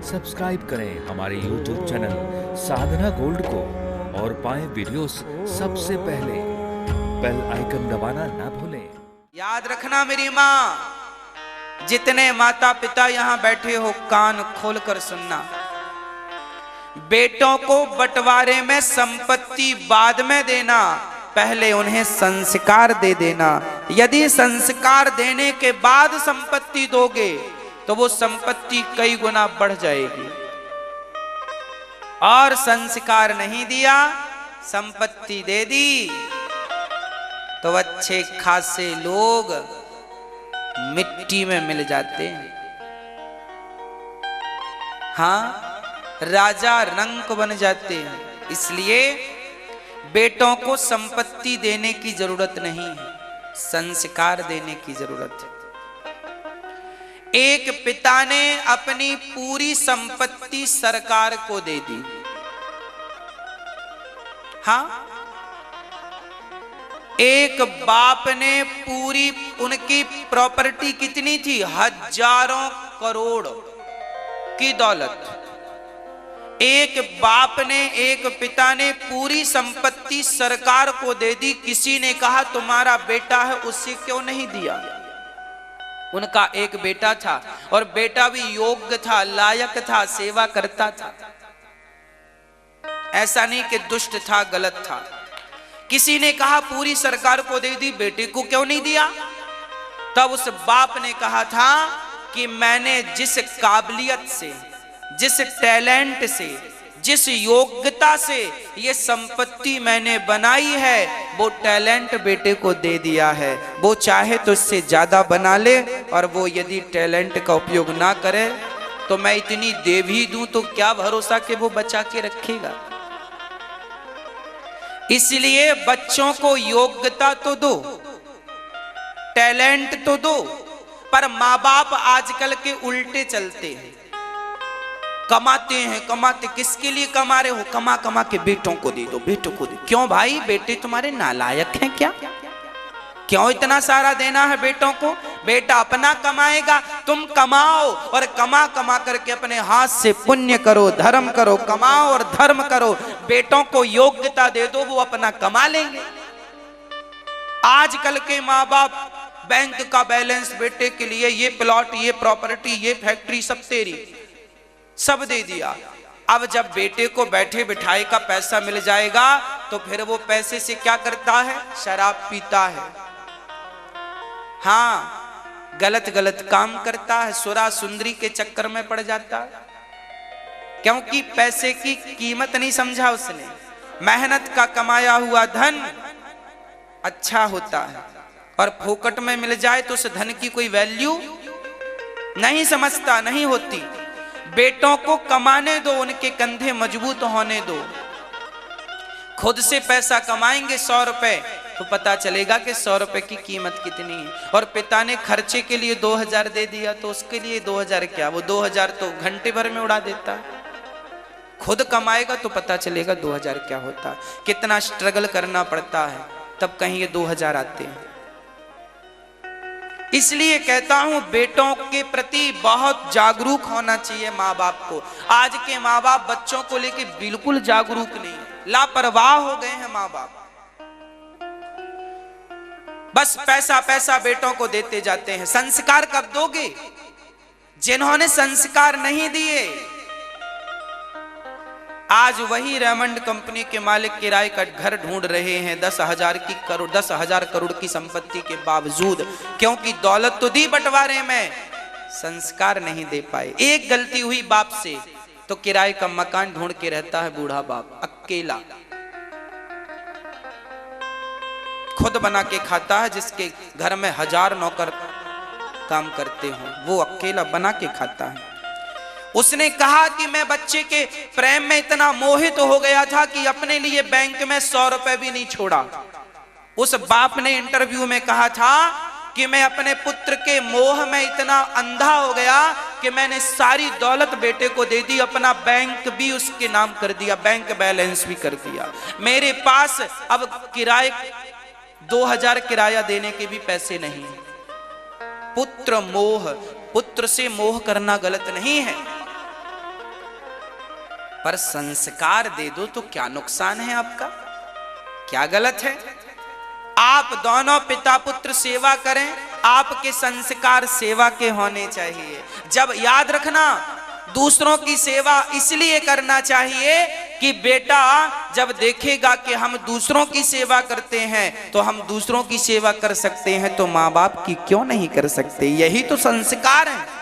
Subscribe करें हमारे YouTube channel साधना gold को और पाएं वीडियोस सबसे पहले। बेल आइकन दबाना ना भूलें। याद रखना मेरी माँ, जितने माता पिता यहाँ बैठे हो कान खोलकर सुनना। बेटों को बंटवारे में संपत्ति बाद में देना, पहले उन्हें संस्कार दे देना। यदि संस्कार देने के बाद संपत्ति दोगे तो वो संपत्ति कई गुना बढ़ जाएगी, और संस्कार नहीं दिया, संपत्ति दे दी तो अच्छे खासे लोग मिट्टी में मिल जाते हैं। हाँ, राजा रंक बन जाते हैं। इसलिए बेटों को संपत्ति देने की जरूरत नहीं है, संस्कार देने की जरूरत है। एक पिता ने अपनी पूरी संपत्ति सरकार को दे दी। हाँ, एक बाप ने पूरी, उनकी प्रॉपर्टी कितनी थी, हजारों करोड़ की दौलत। एक बाप ने, एक पिता ने पूरी संपत्ति सरकार को दे दी। किसी ने कहा तुम्हारा बेटा है, उससे क्यों नहीं दिया? उनका एक बेटा था और बेटा भी योग्य था, लायक था, सेवा करता था। ऐसा नहीं कि दुष्ट था, गलत था। किसी ने कहा पूरी सरकार को दे दी, बेटे को क्यों नहीं दिया? तब उस बाप ने कहा था कि मैंने जिस काबिलियत से, जिस टैलेंट से, जिस योग्यता से ये संपत्ति मैंने बनाई है, वो टैलेंट बेटे को दे दिया है। वो चाहे तो इससे ज्यादा बना ले, और वो यदि टैलेंट का उपयोग ना करे तो मैं इतनी दे भी दूं तो क्या भरोसा कि वो बचा के रखेगा। इसलिए बच्चों को योग्यता तो दो, टैलेंट तो दो, पर माँ बाप आजकल के उल्टे चलते हैं। कमाते हैं, कमाते, किसके लिए कमा रहे हो? कमा कमा के बेटों को दे दो, बेटों को दे। क्यों भाई, बेटे तुम्हारे नालायक हैं क्या? क्यों इतना सारा देना है बेटों को? बेटा अपना कमाएगा, तुम कमाओ और कमा कमा करके अपने हाथ से पुण्य करो, धर्म करो, कमाओ और धर्म करो। बेटों को योग्यता दे दो, वो अपना कमा लेंगे। आजकल के माँ बाप बैंक का बैलेंस बेटे के लिए, ये प्लॉट, ये प्रॉपर्टी, ये फैक्ट्री सब तेरी, सब दे दिया। अब जब बेटे को बैठे बिठाए का पैसा मिल जाएगा तो फिर वो पैसे से क्या करता है? शराब पीता है। हाँ, गलत गलत काम करता है, सुरा सुंदरी के चक्कर में पड़ जाता है, क्योंकि पैसे की कीमत नहीं समझा उसने। मेहनत का कमाया हुआ धन अच्छा होता है, और फोकट में मिल जाए तो उस धन की कोई वैल्यू नहीं समझता, नहीं होती। बेटों को कमाने दो, उनके कंधे मजबूत होने दो। खुद से पैसा कमाएंगे 100 रुपए तो पता चलेगा कि 100 रुपए की कीमत कितनी है। और पिता ने खर्चे के लिए 2000 दे दिया तो उसके लिए 2000 क्या, वो 2000 तो घंटे भर में उड़ा देता है। खुद कमाएगा तो पता चलेगा 2000 क्या होता है, कितना स्ट्रगल करना पड़ता है, तब कहीं ये 2000 आते हैं। इसलिए कहता हूं, बेटों के प्रति बहुत जागरूक होना चाहिए माँ बाप को। आज के माँ बाप बच्चों को लेके बिल्कुल जागरूक नहीं, लापरवाह हो गए हैं माँ बाप। बस पैसा पैसा बेटों को देते जाते हैं। संस्कार कब दोगे? जिन्होंने संस्कार नहीं दिए। आज वही रेमंड कंपनी के मालिक किराए का घर ढूंढ रहे हैं 10,000 करोड़ की संपत्ति के बावजूद, क्योंकि दौलत तो दी बंटवारे में, संस्कार नहीं दे पाए। एक गलती हुई बाप से तो किराए का मकान ढूंढ के रहता है बूढ़ा बाप, अकेला, खुद बना के खाता है। जिसके घर में 1000 नौकर काम करते हो, वो अकेला बना के खाता है। उसने कहा कि मैं बच्चे के प्रेम में इतना मोहित हो गया था कि अपने लिए बैंक में 100 रुपए भी नहीं छोड़ा। उस बाप ने इंटरव्यू में कहा था कि मैं अपने पुत्र के मोह में इतना अंधा हो गया कि मैंने सारी दौलत बेटे को दे दी, अपना बैंक भी उसके नाम कर दिया, बैंक बैलेंस भी कर दिया। मेरे पास अब किराए 2000 किराया देने के भी पैसे नहीं। पुत्र मोह, पुत्र से मोह करना गलत नहीं है, पर संस्कार दे दो तो क्या नुकसान है आपका, क्या गलत है? आप दोनों पिता पुत्र सेवा करें, आपके संस्कार सेवा के होने चाहिए। जब याद रखना, दूसरों की सेवा इसलिए करना चाहिए कि बेटा जब देखेगा कि हम दूसरों की सेवा करते हैं तो हम दूसरों की सेवा कर सकते हैं, तो माँ बाप की क्यों नहीं कर सकते? यही तो संस्कार है।